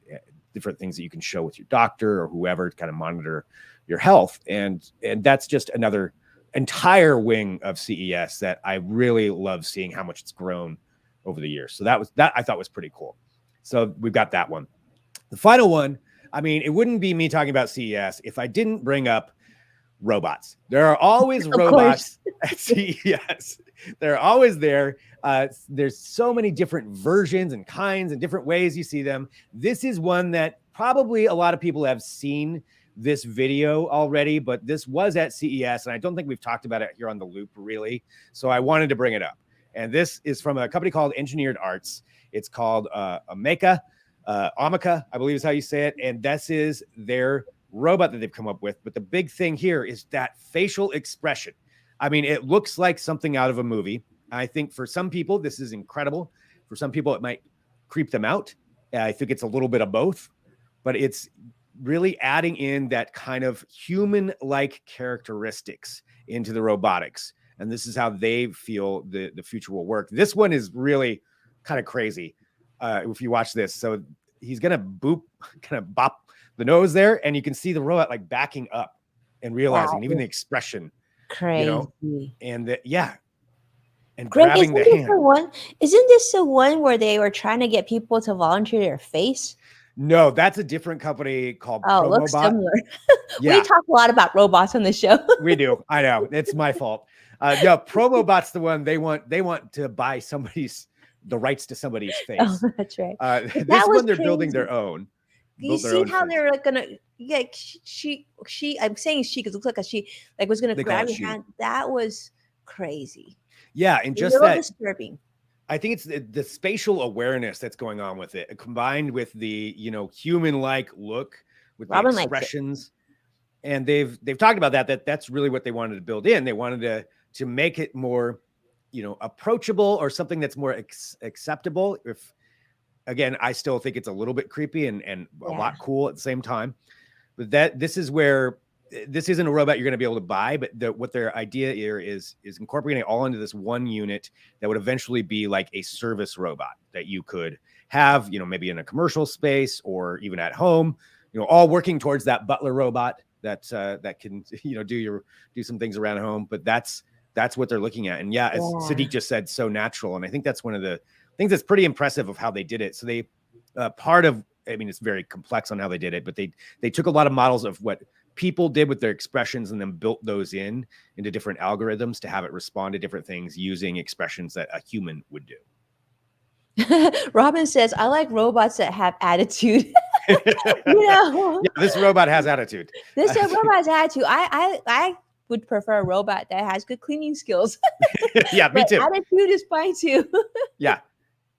different things that you can show with your doctor or whoever to kind of monitor your health. And that's just another entire wing of CES that I really love seeing how much it's grown over the years. So that I thought was pretty cool. So we've got that one. The final one, I mean, it wouldn't be me talking about CES if I didn't bring up robots. There are always robots at CES. They're always there. There's so many different versions and kinds and different ways you see them. This is one that probably a lot of people have seen this video already, but this was at CES, and I don't think we've talked about it here on The Loop, really. So I wanted to bring it up. And this is from a company called Engineered Arts. It's called Amica, I believe is how you say it. And this is their robot that they've come up with. But the big thing here is that facial expression. I mean, it looks like something out of a movie. I think for some people, this is incredible. For some people, it might creep them out. I think it's a little bit of both, but it's really adding in that kind of human-like characteristics into the robotics. And this is how they feel the future will work. This one is really kind of crazy if you watch this. So he's going to kind of bop the nose there, and you can see the robot like backing up and realizing even the expression, Crazy. you know, and and Greg, grabbing the hand. Isn't this the one where they were trying to get people to volunteer their face? No, that's a different company called Oh, looks Promobot. similar. Yeah. We talk a lot about robots on the show. We do. I know. It's my fault. No, Promobot's the one they want to buy the rights to somebody's face. Oh, that's right. This one they're building their own. You see how they're like gonna she I'm saying she because it looks like she was gonna grab your hand. That was crazy. Yeah, and just that disturbing. I think it's the spatial awareness that's going on with it, combined with the human-like look with the expressions. And they've talked about that's really what they wanted to build in. They wanted to make it more approachable, or something that's more acceptable. If again, I still think it's a little bit creepy and a lot cool at the same time. But this is where this isn't a robot you're going to be able to buy, but what their idea here is incorporating it all into this one unit that would eventually be like a service robot that you could have, maybe in a commercial space or even at home, all working towards that butler robot that can, do some things around home. But that's what they're looking at. And as Sadiq just said, so natural. And I think that's one of the things that's pretty impressive of how they did it. So they, it's very complex on how they did it, but they took a lot of models of what people did with their expressions and then built those into different algorithms to have it respond to different things using expressions that a human would do. Robin says, I like robots that have attitude. Yeah, this robot has attitude. This robot's attitude. I would prefer a robot that has good cleaning skills, Yeah, me but too. attitude is fine too. Yeah.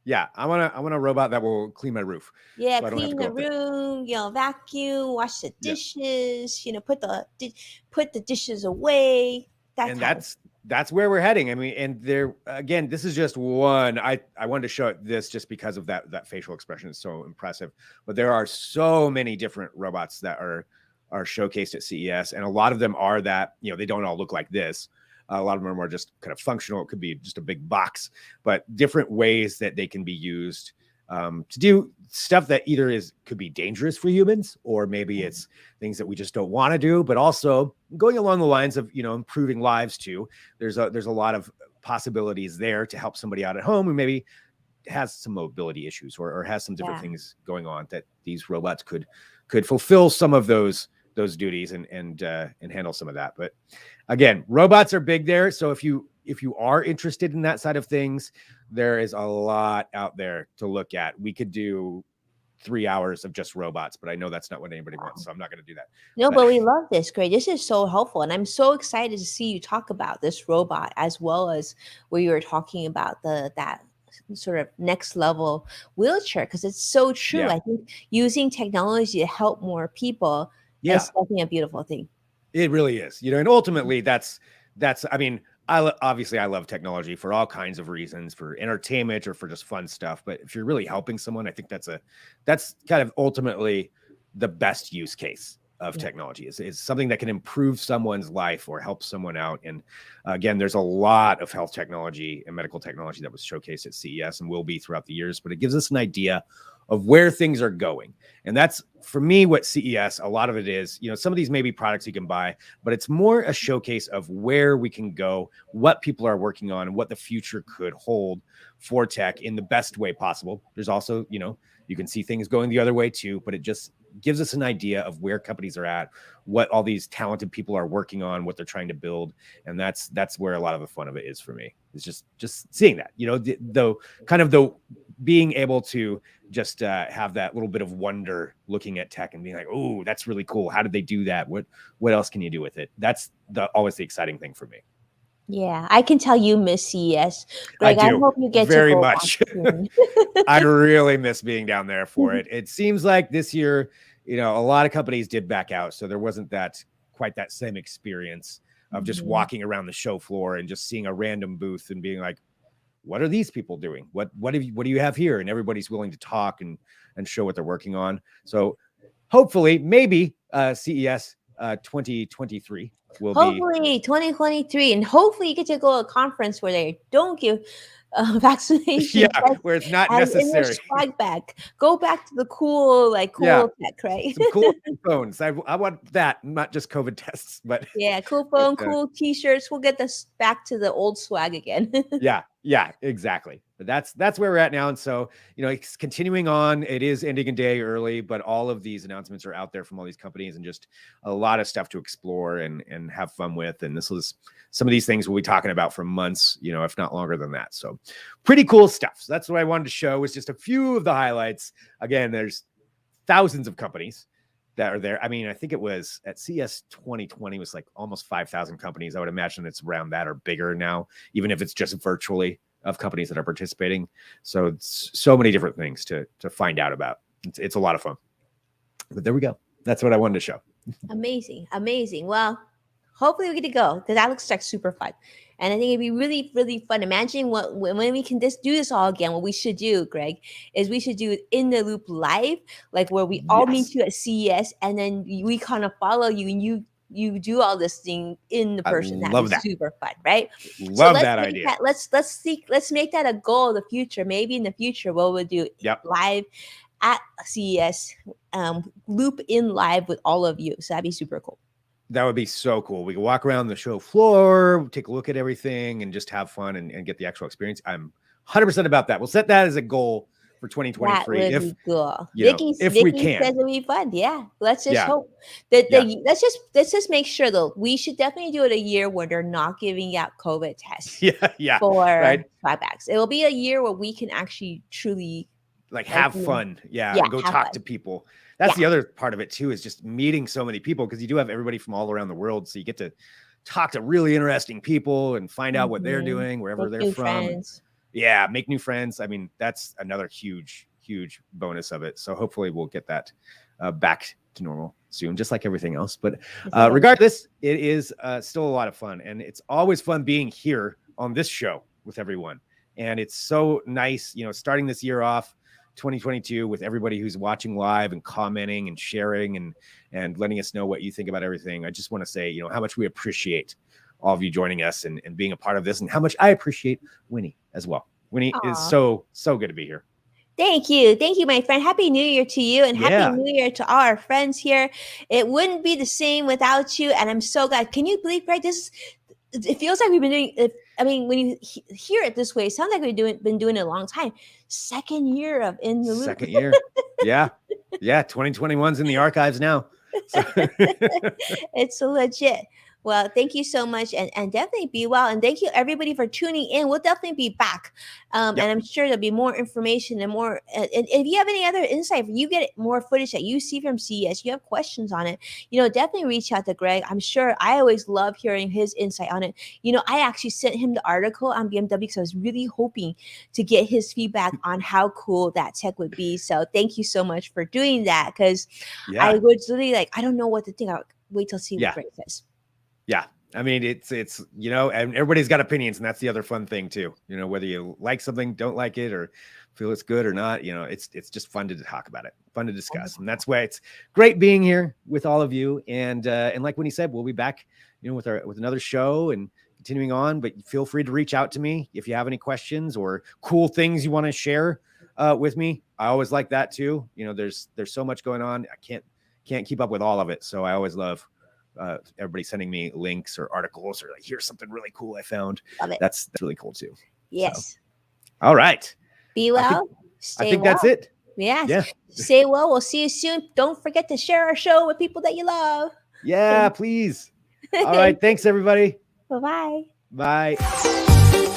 Yeah. I want a robot that will clean my roof. Yeah, So I don't have to clean go the up there. room, vacuum, wash the Yeah. dishes, put the dishes away. That And kind of. that's where we're heading. I mean, and there again, this is just one. I wanted to show this just because of that facial expression is so impressive. But there are so many different robots that are showcased at CES, and a lot of them are that, they don't all look like this. A lot of them are more just kind of functional. It could be just a big box, but different ways that they can be used to do stuff that either could be dangerous for humans, or maybe it's things that we just don't want to do, but also going along the lines of, improving lives too. There's a lot of possibilities there to help somebody out at home who maybe has some mobility issues, or has some different things going on, that these robots could fulfill some of those duties and handle some of that. But again, robots are big there. So if you are interested in that side of things, there is a lot out there to look at. We could do 3 hours of just robots, but I know that's not what anybody wants, so I'm not going to do that. No, but we love this. Great. This is so helpful. And I'm so excited to see you talk about this robot, as well as where you were talking about that sort of next level wheelchair, because it's so true. Yeah. I think using technology to help more people is definitely a beautiful thing. It really is. And ultimately that's I mean, obviously I love technology for all kinds of reasons, for entertainment or for just fun stuff. But if you're really helping someone, I think that's kind of ultimately the best use case of technology is something that can improve someone's life or help someone out. And again, there's a lot of health technology and medical technology that was showcased at CES and will be throughout the years, but it gives us an idea of where things are going. And that's, for me, what CES, a lot of it is, some of these may be products you can buy, but it's more a showcase of where we can go, what people are working on, and what the future could hold for tech in the best way possible. There's also, you can see things going the other way too, but it just gives us an idea of where companies are at, what all these talented people are working on, what they're trying to build. And that's where a lot of the fun of it is for me. It's just seeing that, the being able to just have that little bit of wonder looking at tech and being like, oh, that's really cool. How did they do that? What else can you do with it? That's always the exciting thing for me. Yeah, I can tell you miss CES. Greg, I do. hope you get very to go much. I really miss being down there for it. It seems like this year, a lot of companies did back out, so there wasn't quite that same experience of just walking around the show floor and just seeing a random booth and being like, what are these people doing? What do you have here? And everybody's willing to talk and show what they're working on. So hopefully, maybe CES 2023 will hopefully 2023, and hopefully you get to go to a conference where they don't give vaccination. Yeah, where it's not necessary. In their swag bag. Go back to the cool tech, right? Some cool phones. I want that, not just COVID tests, but yeah, cool phone, cool t-shirts. We'll get this back to the old swag again. Yeah, exactly. But that's where we're at now. And so, it's continuing on. It is ending a day early, but all of these announcements are out there from all these companies, and just a lot of stuff to explore and have fun with. And this is some of these things we'll be talking about for months, if not longer than that. So pretty cool stuff. So that's what I wanted to show, was just a few of the highlights. Again, there's thousands of companies that are there. I mean, I think it was at CES 2020 was like almost 5,000 companies. I would imagine it's around that or bigger now, even if it's just virtually, of companies that are participating. So it's so many different things to find out about. It's a lot of fun. But there we go. That's what I wanted to show. Amazing. Well, hopefully we get to go, because that looks like super fun. And I think it'd be really, really fun. Imagine when we can do this all again. What we should do, Greg, is we should do it in the loop live, like where we all meet you at CES, and then we kind of follow you, and you do all this thing in the person. Love that. Super fun, right? Love that idea. Let's make that a goal of the future. Maybe in the future, we'll do live at CES, loop in live with all of you. So that'd be super cool. That would be so cool. We can walk around the show floor, take a look at everything, and just have fun and get the actual experience. I'm 100% about that. We'll set that as a goal for That 2023 would if be cool. if we Vicky can. says it'll be fun. Yeah, let's just Yeah. hope that Yeah. let's just make sure though. We should definitely do it a year where they're not giving out COVID tests Yeah. for Right. swabbacks. It will be a year where we can actually truly Like like have fun. Yeah. yeah And go have talk fun. to people. That's Yeah, the other part of it too, is just meeting so many people, because you do have everybody from all around the world. So you get to talk to really interesting people and find out what they're doing wherever make they're new from. friends. Yeah, make new friends. I mean, that's another huge bonus of it. So hopefully we'll get that back to normal soon, just like everything else. But regardless, it is still a lot of fun, and it's always fun being here on this show with everyone. And it's so nice, starting this year off 2022 with everybody who's watching live and commenting and sharing and letting us know what you think about everything. I just want to say, how much we appreciate all of you joining us and being a part of this, and how much I appreciate Winnie as well. Winnie is so good to be here. Thank you, my friend. Happy New Year to you, and Happy New Year to all our friends here. It wouldn't be the same without you, and I'm so glad. Can you believe, Greg? It feels like we've been doing. When you hear it this way, it sounds like we've been doing it a long time. Second year of In the Loop. Second year, yeah. 2021's in the archives now. So. It's so legit. Well, thank you so much, and definitely be well. And thank you everybody for tuning in. We'll definitely be back, and I'm sure there'll be more information and more. And if you have any other insight, if you get more footage that you see from CES, you have questions on it, definitely reach out to Greg. I'm sure I always love hearing his insight on it. I actually sent him the article on BMW because I was really hoping to get his feedback on how cool that tech would be. So thank you so much for doing that, because I would really I don't know what to think. I'll wait till see what Greg says. Yeah. I mean, it's, and everybody's got opinions, and that's the other fun thing too. Whether you like something, don't like it, or feel it's good or not, it's just fun to talk about it, fun to discuss. And that's why it's great being here with all of you. And like Winnie said, we'll be back, with another show and continuing on, but feel free to reach out to me if you have any questions or cool things you want to share with me. I always like that too. There's so much going on. I can't keep up with all of it. So I always love everybody sending me links or articles or here's something really cool I found. That's really cool too. Yes. So. All right. Be well. I think that's it. Yes. Yeah. Stay well. We'll see you soon. Don't forget to share our show with people that you love. Yeah, please. All right. Thanks, everybody. Bye-bye. Bye.